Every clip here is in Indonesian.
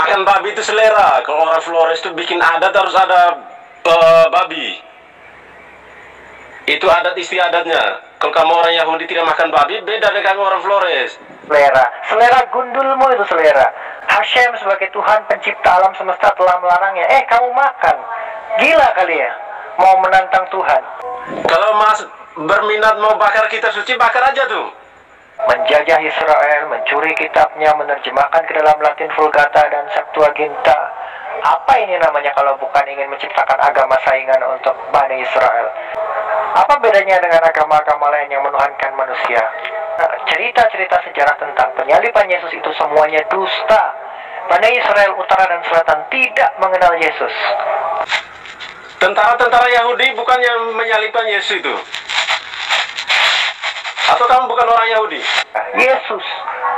Makan babi itu selera. Kalau orang Flores itu bikin adat harus ada babi. Itu adat istiadatnya. Kalau kamu orang Yahudi tidak makan babi, beda dengan kamu orang Flores. Selera gundulmu itu selera. Hashem sebagai Tuhan pencipta alam semesta telah melarangnya. Kamu makan. Gila kali ya, mau menantang Tuhan. Kalau Mas berminat mau bakar kitab suci, bakar aja tuh. Menjajah Israel, mencuri kitabnya, menerjemahkan ke dalam Latin Vulgata dan Septuaginta. Apa ini namanya kalau bukan ingin menciptakan agama saingan untuk Bani Israel? Apa bedanya dengan agama-agama lain yang menuhankan manusia? Cerita-cerita sejarah tentang penyaliban Yesus itu semuanya dusta. Bani Israel utara dan selatan tidak mengenal Yesus. Tentara-tentara Yahudi bukan yang menyalibkan Yesus itu? Atau kamu bukan orang Yahudi? Yesus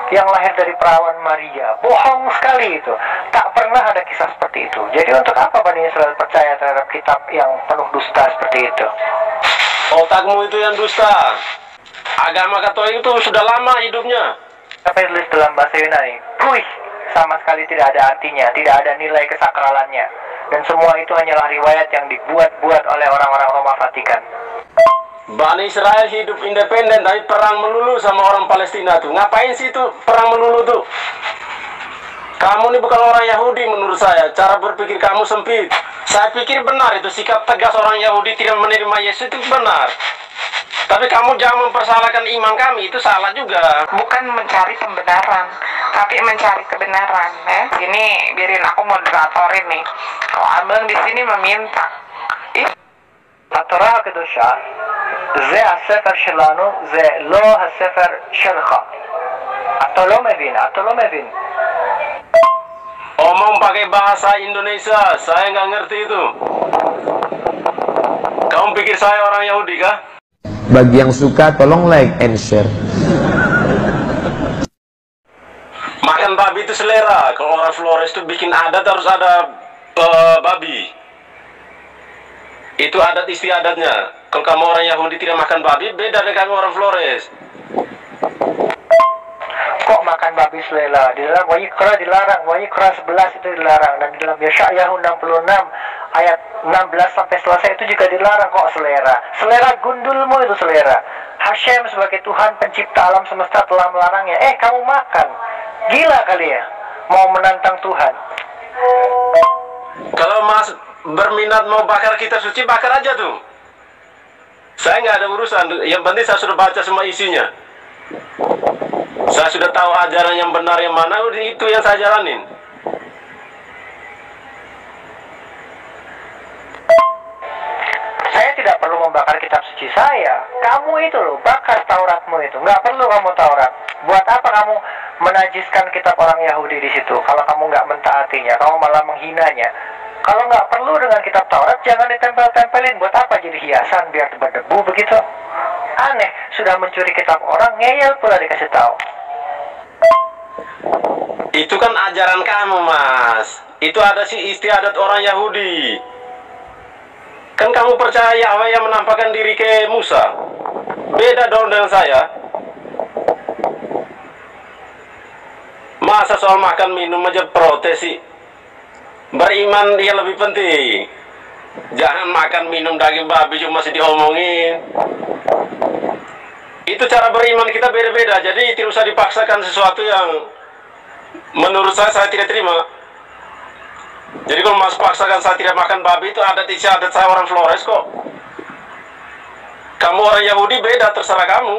yang lahir dari perawan Maria, bohong sekali itu. Tak pernah ada kisah seperti itu. Jadi untuk apa Bani Israel percaya terhadap kitab yang penuh dusta seperti itu? Otakmu itu yang dusta. Agama Katolik itu sudah lama hidupnya. Apa yang ditulis dalam bahasa Yunani? Puih, sama sekali tidak ada artinya, tidak ada nilai kesakralannya. Dan semua itu hanyalah riwayat yang dibuat-buat oleh orang-orang Roma Vatikan. Bani Israel hidup independen tapi perang melulu sama orang Palestina tuh. Ngapain sih itu perang melulu tuh? Kamu ini bukan orang Yahudi menurut saya. Cara berpikir kamu sempit. Saya pikir benar itu sikap tegas orang Yahudi tidak menerima Yesus itu benar. Tapi kamu jangan mempersalahkan iman kami, itu salah juga. Bukan mencari pembenaran, tapi mencari kebenaran. Ini biarin aku moderatorin nih. Kalau abang di sini meminta. התורה הקדושה זה הספר שלנו, זה לא הספר שלך. אתה לא מבין. Omong pakai bahasa Indonesia, saya nggak ngerti itu. Kamu pikir saya orang Yahudi kah? Bagi yang suka tolong like and share. Makan babi itu selera. Kalau orang Flores itu bikin adat harus ada babi. Itu adat istiadatnya. Kalau kamu orang Yahudi tidak makan babi, beda dengan kamu orang Flores. Kok makan babi selera? Di dalam Wayikra dilarang, Wayikra 11 itu dilarang, dan di dalam Yeshayahu 66 ayat 16 sampai selesai itu juga dilarang. Kok selera? Selera gundulmu itu selera. Hashem sebagai Tuhan pencipta alam semesta telah melarangnya. Kamu makan. Gila kali ya, mau menantang Tuhan. Kalau Mas berminat mau bakar kitab suci, bakar aja tuh. Saya nggak ada urusan. Yang penting saya sudah baca semua isinya. Saya sudah tahu ajaran yang benar yang mana, itu yang saya jalanin. Saya tidak perlu membakar kitab suci saya. Kamu itu loh, bakar Tauratmu itu. Nggak perlu kamu Taurat. Buat apa kamu menajiskan kitab orang Yahudi di situ? Kalau kamu nggak mentaatinya, kamu malah menghinanya. Kalau nggak perlu dengan kitab Taurat, jangan ditempel-tempelin. Buat apa jadi hiasan biar berdebu begitu? Aneh, sudah mencuri kitab orang, ngeyel pula dikasih tahu. Itu kan ajaran kamu, Mas. Itu ada sih istiadat orang Yahudi. Kan kamu percaya Yahweh yang menampakkan diri ke Musa. Beda dong dengan saya. Masa soal makan minum aja protes sih? Beriman dia lebih penting. Jangan makan minum daging babi cuma masih diomongin. Itu cara beriman kita beda-beda. Jadi tidak usah dipaksakan sesuatu yang menurut saya tidak terima. Jadi kalau Mas paksakan saya tidak makan babi, itu adat istiadat saya orang Flores kok. Kamu orang Yahudi beda, terserah kamu.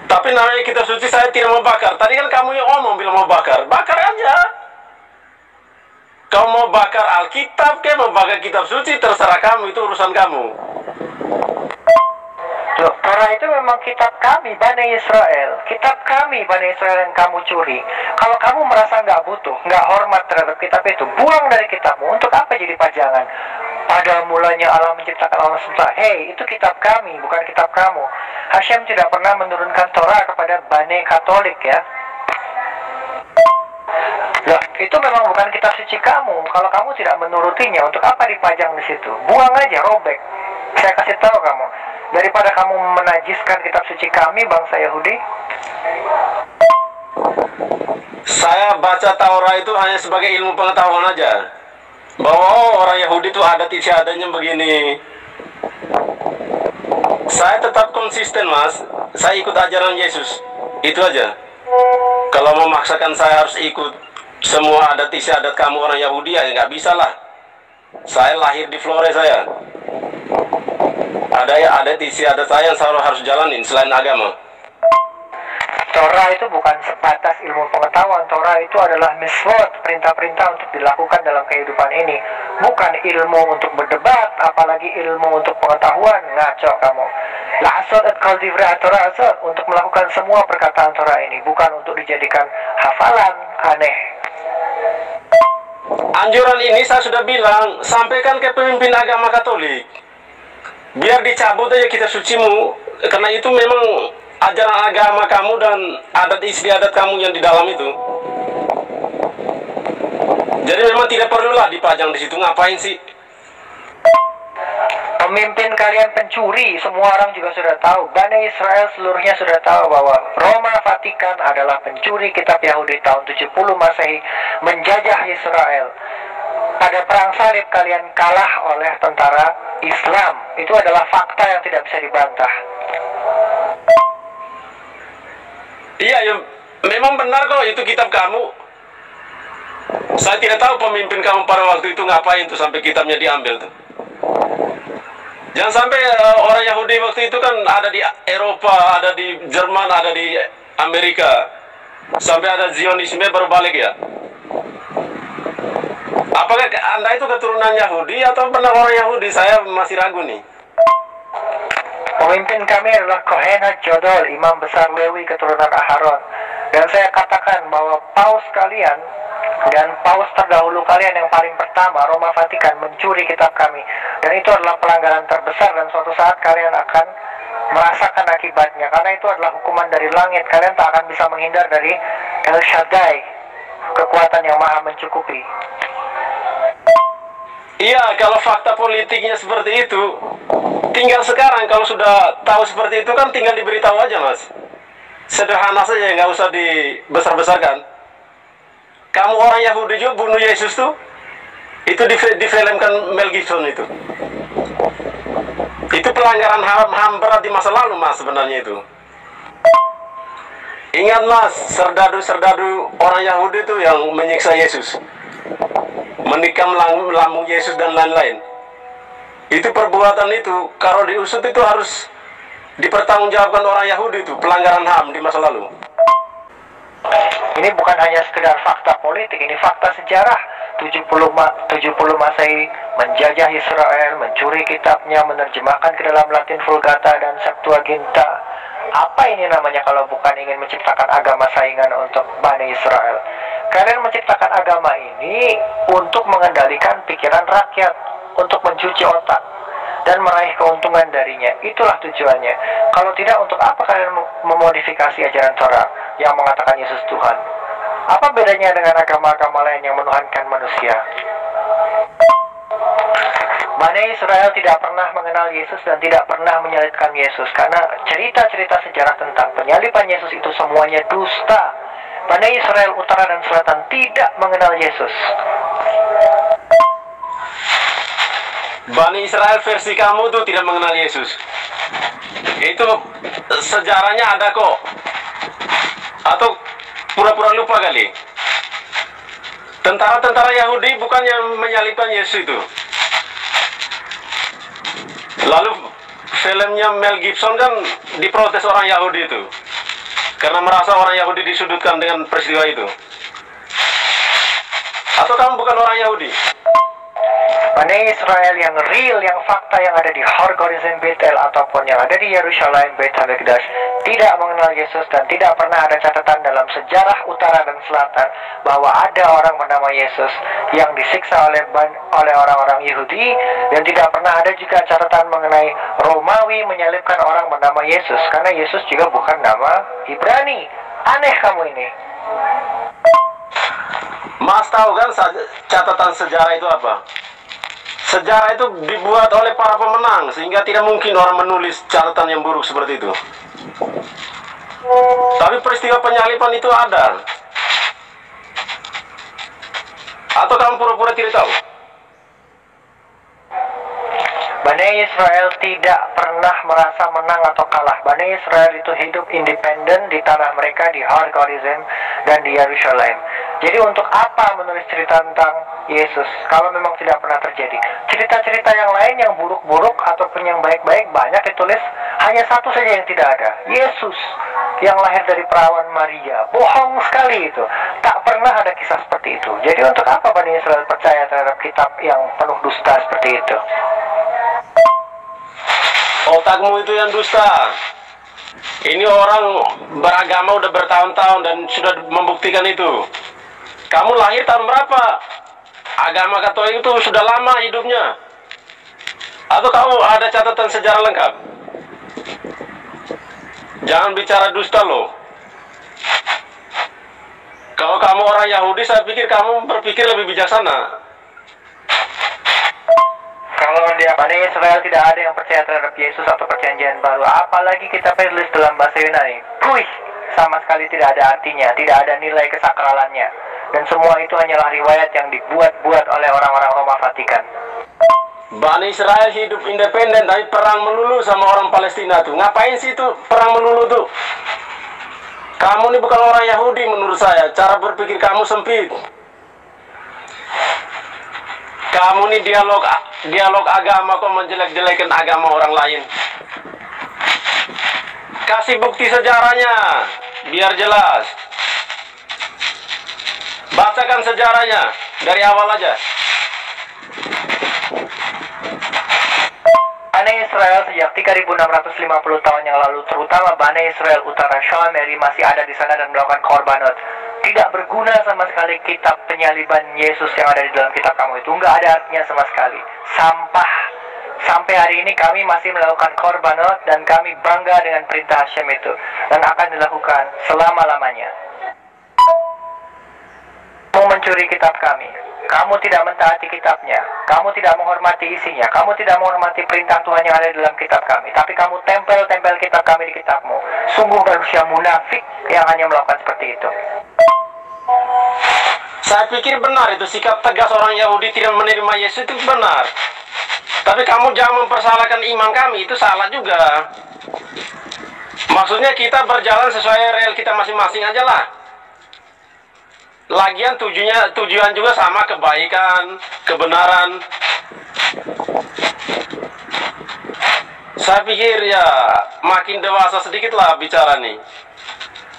Tapi namanya kitab suci saya tidak mau bakar. Tadi kan kamu yang ngomong bilang mau bakar. Bakar aja. Kau mau bakar Alkitab ke mau bakar kitab suci, terserah kamu, itu urusan kamu. Loh, Torah itu memang kitab kami, Bani Israel. Kitab kami, Bani Israel, yang kamu curi. Kalau kamu merasa nggak butuh, nggak hormat terhadap kitab itu, buang dari kitabmu. Untuk apa jadi pajangan? Pada mulanya Allah menciptakan alam semesta. Hei, itu kitab kami, bukan kitab kamu. Hashem tidak pernah menurunkan Torah kepada Bani Katolik ya. Loh, itu memang bukan kitab suci kamu. Kalau kamu tidak menurutinya, untuk apa dipajang di situ? Buang aja, robek. Saya kasih tahu kamu. Daripada kamu menajiskan kitab suci kami, bangsa Yahudi, Saya baca Taurat itu hanya sebagai ilmu pengetahuan aja, bahwa orang Yahudi itu adat istiadatnya begini. Saya tetap konsisten, Mas. Saya ikut ajaran Yesus, itu aja. Kalau memaksakan saya harus ikut semua adat istiadat kamu orang Yahudi, ya nggak bisa lah. Saya lahir di Flores, saya ada ya adat istiadat saya yang selalu harus jalanin selain agama. Torah itu bukan sebatas ilmu pengetahuan. Torah itu adalah miswot, perintah-perintah untuk dilakukan dalam kehidupan ini. Bukan ilmu untuk berdebat, apalagi ilmu untuk pengetahuan. Ngaco kamu. La'asot at kal divrei Torah asot, untuk melakukan semua perkataan Torah ini, bukan untuk dijadikan hafalan aneh. Anjuran ini saya sudah bilang, sampaikan ke pemimpin agama Katolik. Biar dicabut aja kitab sucimu, karena itu memang ajaran agama kamu dan adat istiadat kamu yang di dalam itu. Jadi memang tidak perlulah dipajang di situ. Ngapain sih? Pemimpin kalian pencuri, semua orang juga sudah tahu. Bani Israel seluruhnya sudah tahu bahwa Roma Vatikan adalah pencuri kitab Yahudi tahun 70 Masehi, menjajah Israel. Pada perang salib kalian kalah oleh tentara Islam. Itu adalah fakta yang tidak bisa dibantah. Iya, ya, memang benar kok itu kitab kamu. Saya tidak tahu pemimpin kamu pada waktu itu ngapain tuh sampai kitabnya diambil tuh. Jangan sampai orang Yahudi waktu itu kan ada di Eropa, ada di Jerman, ada di Amerika. Sampai ada Zionisme baru balik ya. Apakah Anda itu keturunan Yahudi atau benar orang Yahudi? Saya masih ragu nih. Pemimpin kami adalah Kohen HaJodol, imam besar Lewi keturunan Aharon. Dan saya katakan bahwa paus kalian dan paus terdahulu kalian yang paling pertama, Roma Vatikan, mencuri kitab kami. Dan itu adalah pelanggaran terbesar dan suatu saat kalian akan merasakan akibatnya. Karena itu adalah hukuman dari langit. Kalian tak akan bisa menghindar dari El Shaddai, kekuatan yang maha mencukupi. Iya, kalau fakta politiknya seperti itu, tinggal sekarang kalau sudah tahu seperti itu kan tinggal diberitahu aja, Mas. Sederhana saja, nggak usah dibesar-besarkan. Kamu orang Yahudi juga bunuh Yesus tuh, itu difilmkan Mel Gibson itu. Itu pelanggaran HAM berat di masa lalu, Mas, sebenarnya itu. Ingat, Mas, serdadu-serdadu orang Yahudi itu yang menyiksa Yesus, menikam lambung Yesus dan lain-lain. Itu perbuatan itu kalau diusut itu harus dipertanggungjawabkan orang Yahudi itu, pelanggaran HAM di masa lalu. Ini bukan hanya sekedar fakta politik, ini fakta sejarah. 70 Masehi menjajah Israel, mencuri kitabnya, menerjemahkan ke dalam Latin Vulgata dan Septuaginta. Apa ini namanya kalau bukan ingin menciptakan agama saingan untuk Bani Israel? Kalian menciptakan agama ini untuk mengendalikan pikiran rakyat, untuk mencuci otak dan meraih keuntungan darinya. Itulah tujuannya. Kalau tidak, untuk apa kalian memodifikasi ajaran Torah yang mengatakan Yesus Tuhan? Apa bedanya dengan agama-agama lain yang menuhankan manusia? Bani Israel tidak pernah mengenal Yesus dan tidak pernah menyalibkan Yesus, karena cerita-cerita sejarah tentang penyaliban Yesus itu semuanya dusta. Bani Israel utara dan selatan tidak mengenal Yesus. Bani Israel versi kamu tuh tidak mengenal Yesus. Itu sejarahnya ada kok. Atau pura-pura lupa kali. Tentara-tentara Yahudi bukannya menyalibkan Yesus itu. Lalu filmnya Mel Gibson kan diprotes orang Yahudi itu, karena merasa orang Yahudi disudutkan dengan peristiwa itu. Atau kamu bukan orang Yahudi? Bani Israel yang real, yang fakta yang ada di Har Gerizim Betel ataupun yang ada di Yerusalem Beit HaMikdash tidak mengenal Yesus, dan tidak pernah ada catatan dalam sejarah utara dan selatan bahwa ada orang bernama Yesus yang disiksa oleh orang-orang Yahudi, dan tidak pernah ada juga catatan mengenai Romawi menyalibkan orang bernama Yesus, karena Yesus juga bukan nama Ibrani. Aneh kamu ini. Mas tahu kan catatan sejarah itu apa? Sejarah itu dibuat oleh para pemenang, sehingga tidak mungkin orang menulis catatan yang buruk seperti itu. Tapi peristiwa penyaliban itu ada. Atau kamu pura-pura tidak tahu? Bani Israel tidak pernah merasa menang atau kalah. Bani Israel itu hidup independen di tanah mereka, di Har Gerizim dan di Yerusalem. Jadi untuk apa menulis cerita tentang Yesus kalau memang tidak pernah terjadi? Cerita-cerita yang lain yang buruk-buruk ataupun yang baik-baik banyak ditulis, hanya satu saja yang tidak ada, Yesus yang lahir dari perawan Maria. Bohong sekali itu. Tak pernah ada kisah seperti itu. Jadi untuk apa Bani Israel percaya terhadap kitab yang penuh dusta seperti itu? Otakmu itu yang dusta. Ini orang beragama udah bertahun-tahun dan sudah membuktikan itu. Kamu lahir tahun berapa? Agama Katolik itu sudah lama hidupnya. Atau kamu ada catatan sejarah lengkap? Jangan bicara dusta loh. Kalau kamu orang Yahudi, saya pikir kamu berpikir lebih bijaksana. Kalau di Bani Israel tidak ada yang percaya terhadap Yesus atau perjanjian baru, apalagi kita tulis dalam bahasa Yunani, sama sekali tidak ada artinya, tidak ada nilai kesakralannya, dan semua itu hanyalah riwayat yang dibuat-buat oleh orang-orang Roma Vatikan. Bani Israel hidup independen tapi perang melulu sama orang Palestina tuh. Ngapain sih itu perang melulu tuh? Kamu ini bukan orang Yahudi menurut saya. Cara berpikir kamu sempit. Kamu ini dialog agama kok menjelek-jelekan agama orang lain. Kasih bukti sejarahnya biar jelas. Bacakan sejarahnya dari awal aja. Bani Israel sejak 3650 tahun yang lalu, terutama Bani Israel Utara Shalmeri masih ada di sana dan melakukan korbanot. Tidak berguna sama sekali kitab penyaliban Yesus yang ada di dalam kitab kamu itu. Nggak ada artinya sama sekali. Sampah. Sampai hari ini kami masih melakukan korbanot dan kami bangga dengan perintah Hashem itu. Dan akan dilakukan selama-lamanya. Kamu mencuri kitab kami. Kamu tidak mentaati kitabnya. Kamu tidak menghormati isinya. Kamu tidak menghormati perintah Tuhan yang ada di dalam kitab kami. Tapi kamu tempel-tempel kitab kami di kitabmu. Sungguh manusia munafik yang hanya melakukan seperti itu. Saya pikir benar itu sikap tegas orang Yahudi tidak menerima Yesus itu benar. Tapi kamu jangan mempersalahkan iman kami, itu salah juga. Maksudnya kita berjalan sesuai rel kita masing-masing aja lah. Lagian tujuan juga sama, kebaikan, kebenaran. Saya pikir ya makin dewasa sedikit lah bicara nih.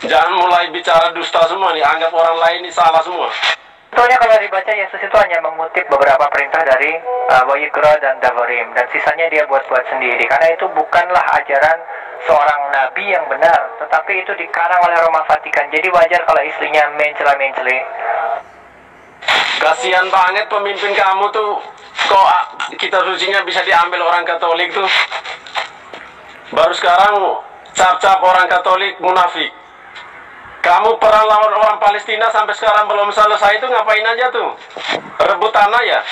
Jangan mulai bicara dusta semua nih, anggap orang lain ini salah semua. Sebetulnya kalau dibaca, Yesus itu hanya mengutip beberapa perintah dari Wayikra dan Devarim, dan sisanya dia buat-buat sendiri. Karena itu bukanlah ajaran seorang nabi yang benar, tetapi itu dikarang oleh Roma Vatikan. Jadi wajar kalau istrinya mencela-mencela. Kasihan banget pemimpin kamu tuh, kok kitab sucinya bisa diambil orang Katolik tuh. Baru sekarang cap-cap orang Katolik munafik. Kamu perang lawan orang Palestina sampai sekarang belum selesai, itu ngapain aja tuh? Rebut tanah ya?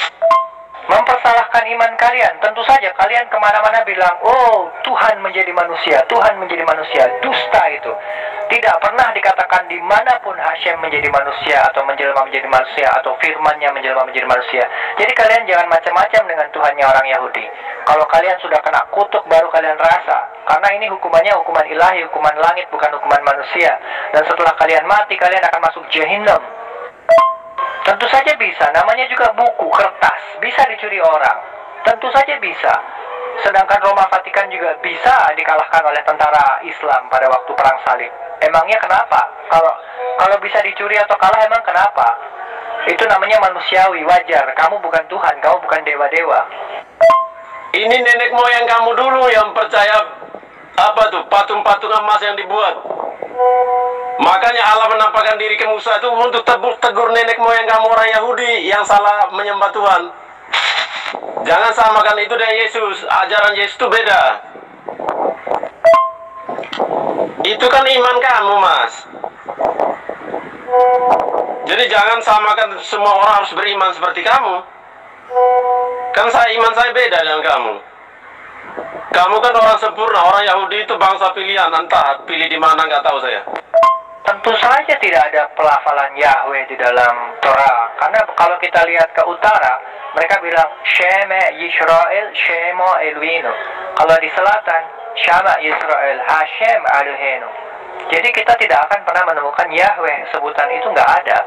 Mempersalahkan iman kalian. Tentu saja kalian kemana-mana bilang, oh Tuhan menjadi manusia, Tuhan menjadi manusia. Dusta itu. Tidak pernah dikatakan dimanapun Hashem menjadi manusia atau menjelma menjadi manusia atau firmannya menjelma menjadi manusia. Jadi kalian jangan macam-macam dengan Tuhannya orang Yahudi. Kalau kalian sudah kena kutuk baru kalian rasa. Karena ini hukumannya hukuman ilahi, hukuman langit, bukan hukuman manusia. Dan setelah kalian mati, kalian akan masuk Jahannam. Tentu saja bisa, namanya juga buku, kertas, bisa dicuri orang. Tentu saja bisa. Sedangkan Roma Vatikan juga bisa dikalahkan oleh tentara Islam pada waktu perang salib. Emangnya kenapa? Kalau bisa dicuri atau kalah, emang kenapa? Itu namanya manusiawi, wajar. Kamu bukan Tuhan, kamu bukan dewa-dewa. Ini nenek moyang kamu dulu yang percaya apa tuh, patung-patung emas yang dibuat. Makanya Allah menampakkan diri ke Musa itu untuk tegur nenek moyang kamu orang Yahudi yang salah menyembah Tuhan. Jangan samakan itu dengan Yesus. Ajaran Yesus itu beda. Itu kan iman kamu, Mas. Jadi jangan samakan semua orang harus beriman seperti kamu. Kan iman saya beda dengan kamu. Kamu kan orang sempurna, orang Yahudi itu bangsa pilihan, entah pilih di mana nggak tahu saya. Tentu saja tidak ada pelafalan Yahweh di dalam Torah. Karena kalau kita lihat ke utara, mereka bilang Shema Yisrael, Shema Elohinu. Kalau di selatan, Shama Yisrael, Hashem Elohenu. Jadi kita tidak akan pernah menemukan Yahweh, sebutan itu nggak ada.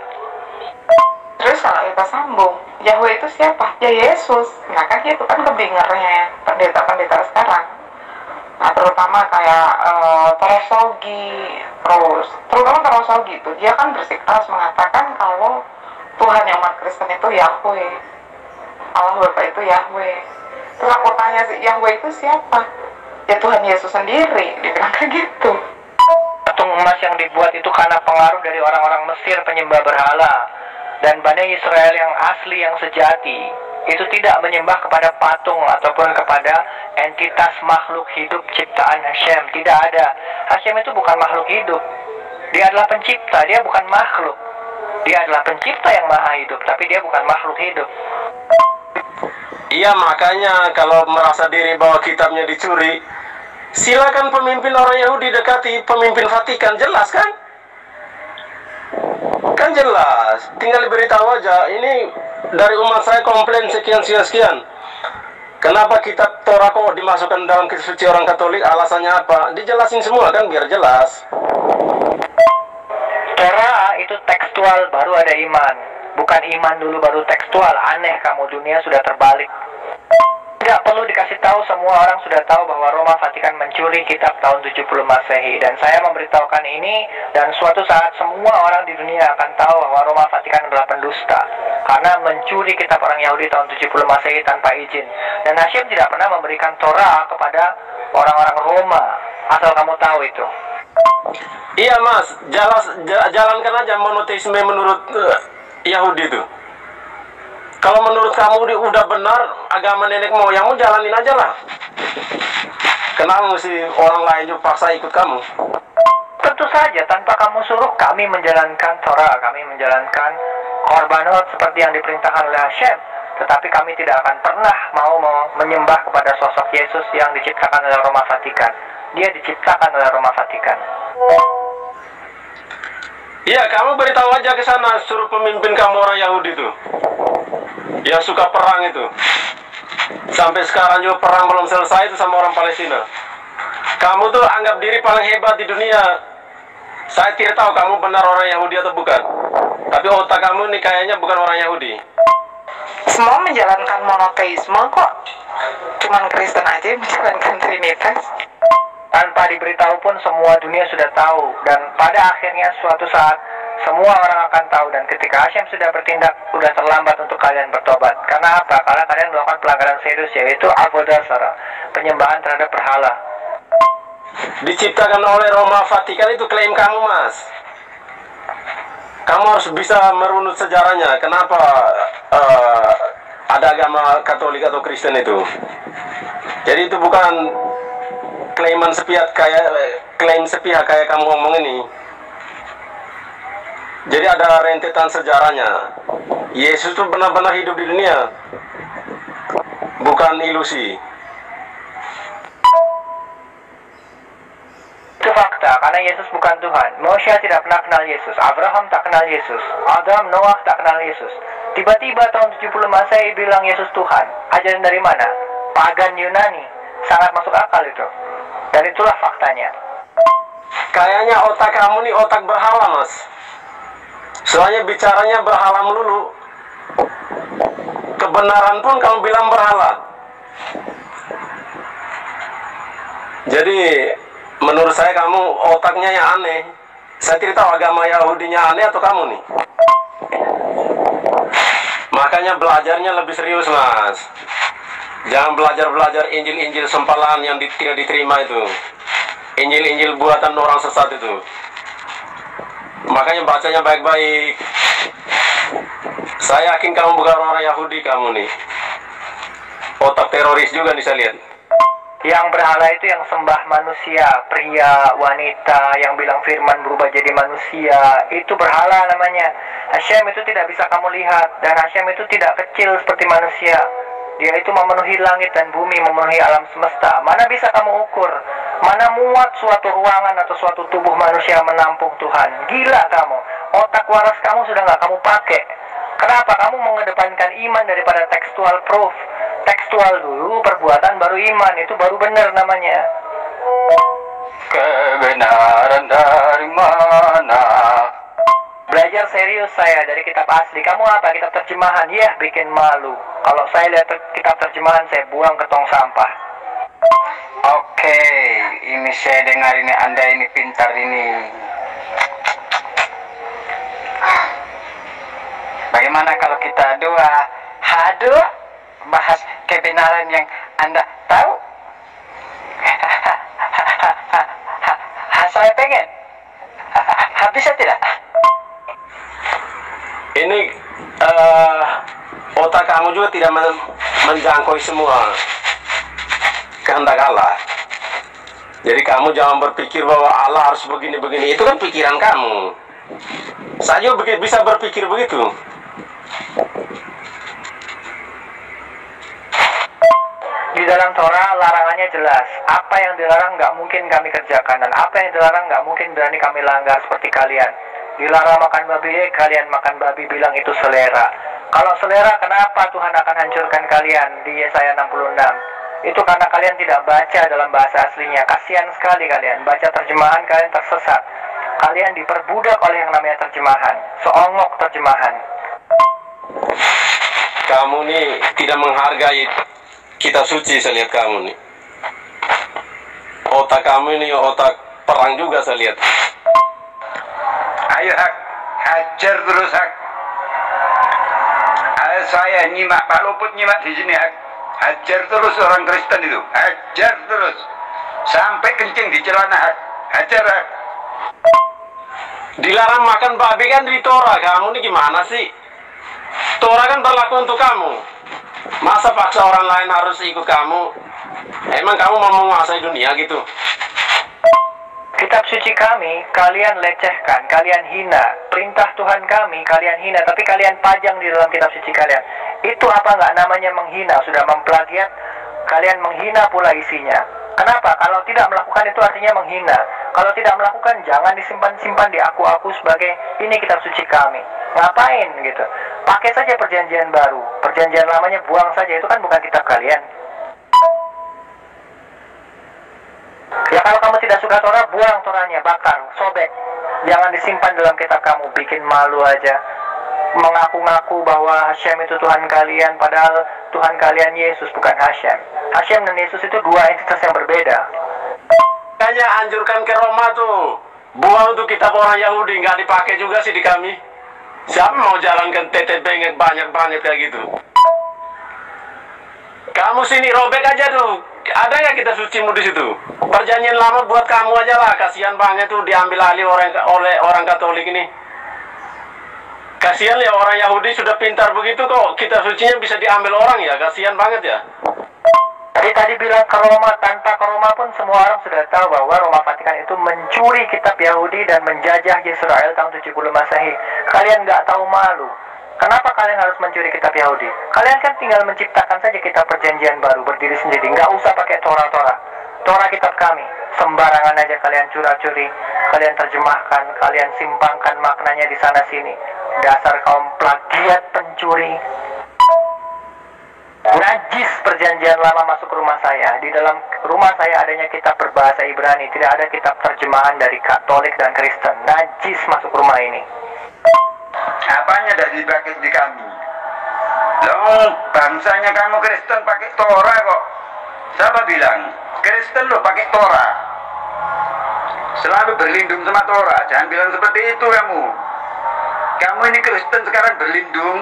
Terus kalau kita sambung, Yahweh itu siapa? Ya Yesus. Nah kan itu kan kebingernya pendeta-pendeta sekarang. Nah terutama kayak Torosogi, terutama Torosogi itu, dia kan bersikeras mengatakan kalau Tuhan yang umat Kristen itu Yahweh, Allah Bapa itu Yahweh. Terus aku tanya sih, Yahweh itu siapa? Ya Tuhan Yesus sendiri, dibilang kayak gitu. Patung emas yang dibuat itu karena pengaruh dari orang-orang Mesir penyembah berhala. Dan Bani Israel yang asli, yang sejati, itu tidak menyembah kepada patung ataupun kepada entitas makhluk hidup ciptaan Hashem. Tidak ada. Hashem itu bukan makhluk hidup. Dia adalah pencipta, dia bukan makhluk. Dia adalah pencipta yang maha hidup, tapi dia bukan makhluk hidup. Iya, makanya kalau merasa diri bahwa kitabnya dicuri, silakan pemimpin orang Yahudi dekati pemimpin Vatikan, jelas kan? Kan jelas, tinggal diberitahu aja, ini dari umat saya komplain sekian. Kenapa kitab Torah kok dimasukkan dalam kitab suci orang Katolik, alasannya apa? Dijelasin semua kan, biar jelas. Torah itu tekstual, baru ada iman. Bukan iman dulu baru tekstual. Aneh kamu, dunia sudah terbalik. Tidak perlu dikasih tahu, semua orang sudah tahu bahwa Roma Vatikan mencuri kitab tahun 70 Masehi. Dan saya memberitahukan ini, dan suatu saat semua orang di dunia akan tahu bahwa Roma Vatikan adalah pendusta. Karena mencuri kitab orang Yahudi tahun 70 Masehi tanpa izin. Dan Hashem tidak pernah memberikan Torah kepada orang-orang Roma. Asal kamu tahu itu. Iya mas, jalankan aja monoteisme menurut Yahudi itu. Kalau menurut kamu udah benar agama nenek moyangmu, jalanin aja lah. Kenapa mesti orang lain juga paksa ikut kamu? Tentu saja, tanpa kamu suruh, kami menjalankan Torah, kami menjalankan korbanot seperti yang diperintahkan oleh Hashem. Tetapi kami tidak akan pernah mau menyembah kepada sosok Yesus yang diciptakan oleh Roma Vatikan. Dia diciptakan oleh Roma Vatikan. Iya, kamu beritahu aja ke sana, suruh pemimpin kamu orang Yahudi tuh, yang suka perang itu. Sampai sekarang juga perang belum selesai itu sama orang Palestina. Kamu tuh anggap diri paling hebat di dunia. Saya tidak tahu kamu benar orang Yahudi atau bukan. Tapi otak kamu nih kayaknya bukan orang Yahudi. Semua menjalankan monoteisme kok. Cuman Kristen aja yang menjalankan Trinitas. Tanpa diberitahu pun semua dunia sudah tahu. Dan pada akhirnya suatu saat semua orang akan tahu. Dan ketika Hashem sudah bertindak, sudah terlambat untuk kalian bertobat. Karena apa? Karena kalian melakukan pelanggaran serius, yaitu avodah zarah, penyembahan terhadap berhala. Diciptakan oleh Roma Vatikan itu klaim kamu mas. Kamu harus bisa merunut sejarahnya. Kenapa ada agama Katolik atau Kristen itu? Jadi itu bukan klaim sepihak kayak kamu ngomong ini. Jadi ada rentetan sejarahnya. Yesus itu benar-benar hidup di dunia, bukan ilusi. Itu fakta, karena Yesus bukan Tuhan. Moshe tidak pernah kenal Yesus, Abraham tak kenal Yesus, Adam, Noah tak kenal Yesus. Tiba-tiba tahun 70 Masehi bilang Yesus Tuhan. Ajaran dari mana? Pagan Yunani. Sangat masuk akal itu. Dan itulah faktanya. Kayaknya otak kamu nih otak berhala mas. Soalnya bicaranya berhala melulu. Kebenaran pun kamu bilang berhala. Jadi menurut saya kamu otaknya yang aneh. Saya tidak tahu agama Yahudinya aneh atau kamu nih. Makanya belajarnya lebih serius mas. Jangan belajar Injil-Injil sempalan yang tidak diterima itu. Injil-Injil buatan orang sesat itu. Makanya bacanya baik-baik. Saya yakin kamu bukan orang Yahudi kamu nih. Otak teroris juga nih saya lihat. Yang berhala itu yang sembah manusia, pria, wanita, yang bilang firman berubah jadi manusia. Itu berhala namanya. Hashem itu tidak bisa kamu lihat. Dan Hashem itu tidak kecil seperti manusia. Dia itu memenuhi langit dan bumi, memenuhi alam semesta. Mana bisa kamu ukur? Mana muat suatu ruangan atau suatu tubuh manusia menampung Tuhan? Gila kamu. Otak waras kamu sudah nggak kamu pakai. Kenapa kamu mengedepankan iman daripada textual proof? Tekstual dulu, perbuatan baru iman. Itu baru benar namanya. Kebenaran dari mana? Belajar serius saya dari kitab asli. Kamu apa? Kitab terjemahan? Ya, bikin malu. Kalau saya lihat kitab terjemahan, saya buang ke tong sampah. Oke, ini saya dengar ini Anda ini pintar ini. Bagaimana kalau kita doa? Haduh, bahas kebenaran yang Anda tahu. Saya pengen. Bisa tidak? Ini otak kamu juga tidak menjangkau semua kehendak Allah. Jadi kamu jangan berpikir bahwa Allah harus begini-begini. Itu kan pikiran kamu. Saya juga bisa berpikir begitu. Di dalam Torah larangannya jelas. Apa yang dilarang nggak mungkin kami kerjakan, dan apa yang dilarang nggak mungkin berani kami langgar seperti kalian. Dilarang makan babi, kalian makan babi, bilang itu selera. Kalau selera, kenapa Tuhan akan hancurkan kalian di Yesaya 66? Itu karena kalian tidak baca dalam bahasa aslinya. Kasihan sekali kalian. Baca terjemahan, kalian tersesat. Kalian diperbudak oleh yang namanya terjemahan. Seongok terjemahan. Kamu nih tidak menghargai kitab suci, saya lihat kamu nih. Otak kamu ini otak perang juga saya lihat. Ayo Hak, hajar terus Hak. Ayo saya nyimak, Pak Luput nyimak di sini Hak. Hajar terus orang Kristen itu, hajar terus sampai kencing di celana Hak. Hajar Hak. Dilarang makan babi kan di Torah. Kamu nih gimana sih? Torah kan berlaku untuk kamu. Masa paksa orang lain harus ikut kamu? Emang kamu mau menguasai dunia gitu? Kitab suci kami, kalian lecehkan, kalian hina. Perintah Tuhan kami, kalian hina. Tapi kalian pajang di dalam kitab suci kalian. Itu apa nggak namanya menghina? Sudah memplagiat, kalian menghina pula isinya. Kenapa? Kalau tidak melakukan itu artinya menghina. Kalau tidak melakukan, jangan disimpan-simpan di aku sebagai ini kitab suci kami. Ngapain gitu? Pakai saja perjanjian baru. Perjanjian lamanya buang saja, itu kan bukan kitab kalian. Ya kalau kamu tidak suka Torah, buang Torahnya, bakar, sobek. Jangan disimpan dalam kitab kamu, bikin malu aja. Mengaku-ngaku bahwa Hashem itu Tuhan kalian, padahal Tuhan kalian Yesus, bukan Hashem. Hashem dan Yesus itu dua entitas yang berbeda. Kayaknya anjurkan ke Roma tuh. Buang untuk kitab orang Yahudi, nggak dipakai juga sih di kami. Siapa mau jalankan TTP banyak-banyak kayak gitu? Kamu sini robek aja tuh. Ada nggak kitab sucimu di situ? Perjanjian lama buat kamu aja lah. Kasihan banget tuh diambil alih oleh orang Katolik ini. Kasihan ya, orang Yahudi sudah pintar begitu kok. Kitab sucinya bisa diambil orang ya. Kasihan banget ya. Tadi bilang ke Roma, tanpa ke Roma pun semua orang sudah tahu bahwa Roma Vatikan itu mencuri kitab Yahudi dan menjajah Israel tahun 70 Masehi. Kalian nggak tahu malu. Kenapa kalian harus mencuri kitab Yahudi? Kalian kan tinggal menciptakan saja kitab perjanjian baru, berdiri sendiri. Nggak usah pakai Torah. Torah kitab kami. Sembarangan aja kalian curi, kalian terjemahkan, kalian simpangkan maknanya di sana-sini. Dasar kaum plagiat pencuri. Najis perjanjian lama masuk ke rumah saya. Di dalam rumah saya adanya kitab berbahasa Ibrani. Tidak ada kitab terjemahan dari Katolik dan Kristen. Najis masuk rumah ini. Apanya dari dipakai di kami? Loh, bangsanya kamu Kristen pakai Torah kok. Siapa bilang? Kristen lo pakai Torah. Selalu berlindung sama Torah. Jangan bilang seperti itu kamu. Kamu ini Kristen sekarang berlindung.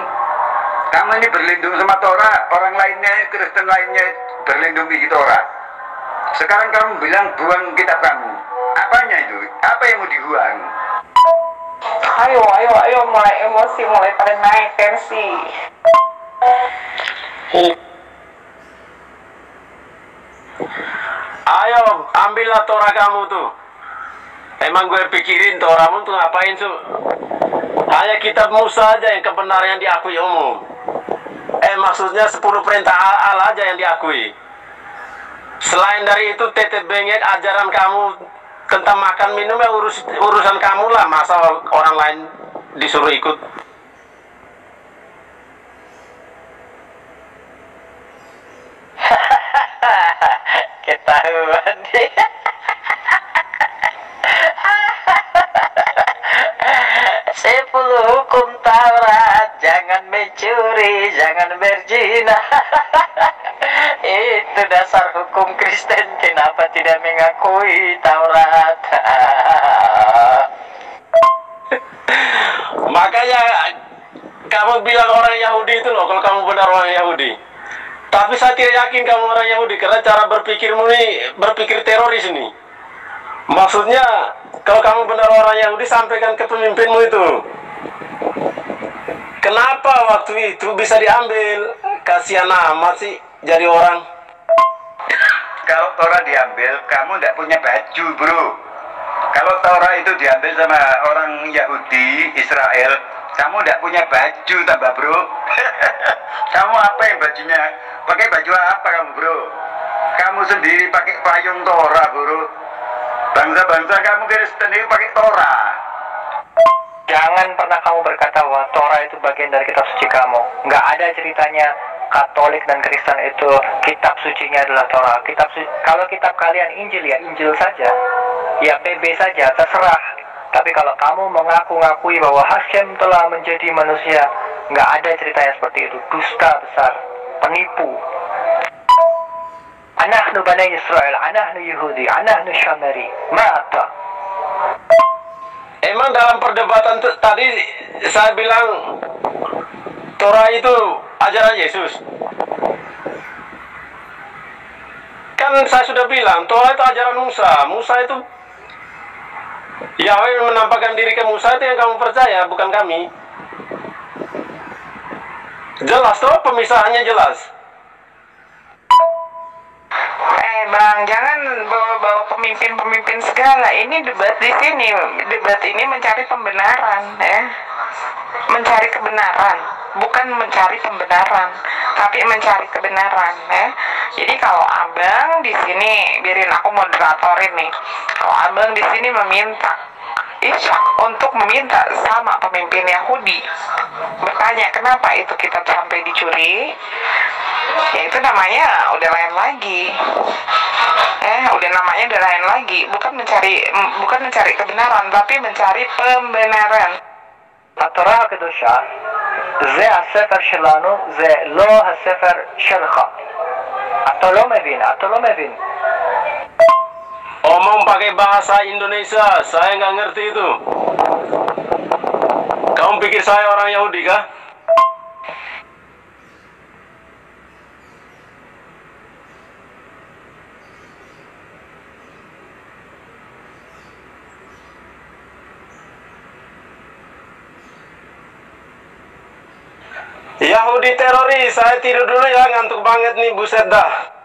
Kamu ini berlindung sama Torah. Orang lainnya, Kristen lainnya berlindung di Torah. Sekarang kamu bilang buang kitab kamu. Apanya itu? Apa yang mau dibuang? Ayo, mulai emosi, mulai pada naik tensi. Ayo, ambillah Torah kamu tuh. Emang gue pikirin Torahmu tuh ngapain tuh? Hanya kitab Musa aja yang kebenaran yang diakui umum. Maksudnya 10 perintah Allah aja yang diakui. Selain dari itu, teteh bengek ajaran kamu tentang makan minum ya urusan kamu lah. Masa orang lain disuruh ikut? Ketahuan dia. Sepuluh hukum Taurat, jangan mencuri, jangan berzina. Itu dasar hukum Kristen, kenapa tidak mengakui Taurat? Makanya kamu bilang orang Yahudi itu loh, kalau kamu benar orang Yahudi. Tapi saya tidak yakin kamu orang Yahudi, karena cara berpikirmu ini berpikir teroris ini. Maksudnya, kalau kamu benar orang Yahudi, sampaikan ke pemimpinmu itu. Kenapa waktu itu bisa diambil? Kasihan amat sih jadi orang. Kalau Torah diambil, kamu tidak punya baju, bro. Kalau Torah itu diambil sama orang Yahudi, Israel, kamu tidak punya baju tambah, bro. Kamu apa yang bajunya? Pakai baju apa kamu, bro? Kamu sendiri pakai payung Torah, bro. Bangsa-bangsa kamu Kristen itu pakai Torah. Jangan pernah kamu berkata bahwa Torah itu bagian dari kitab suci kamu. Nggak ada ceritanya Katolik dan Kristen itu kitab sucinya adalah Torah. Kalau kitab kalian Injil ya Injil saja, ya PB saja, terserah. Tapi kalau kamu mengaku-ngakui bahwa Hashem telah menjadi manusia, nggak ada ceritanya seperti itu. Dusta besar, penipu. Anahnu Bani Israel, anahnu Yahudi, anahnu Syamari. Mata. Emang dalam perdebatan tadi saya bilang Torah itu ajaran Yesus. Kan saya sudah bilang Torah itu ajaran Musa. Musa itu Yahweh menampakkan diri ke Musa, itu yang kamu percaya, bukan kami. Jelas toh, pemisahannya jelas. Bang, jangan bawa-bawa pemimpin-pemimpin segala. Ini debat di sini. Debat ini mencari pembenaran, ya. Mencari kebenaran, bukan mencari pembenaran, tapi mencari kebenaran, ya. Jadi kalau abang di sini, biarin aku moderatorin nih. Kalau abang di sini meminta Ishak untuk meminta sama pemimpin Yahudi, bertanya kenapa itu kitab sampai dicuri, ya itu namanya udah lain lagi. Udah namanya udah lain lagi, bukan mencari kebenaran, tapi mencari pembenaran. התורה הקדושה זה הספר שלנו, זה לא הספר שלך. אתה לא מבין. Omong pakai bahasa Indonesia, saya nggak ngerti itu. Kamu pikir saya orang Yahudi kah? Yahudi teroris, saya tidur dulu ya, ngantuk banget nih, buset dah.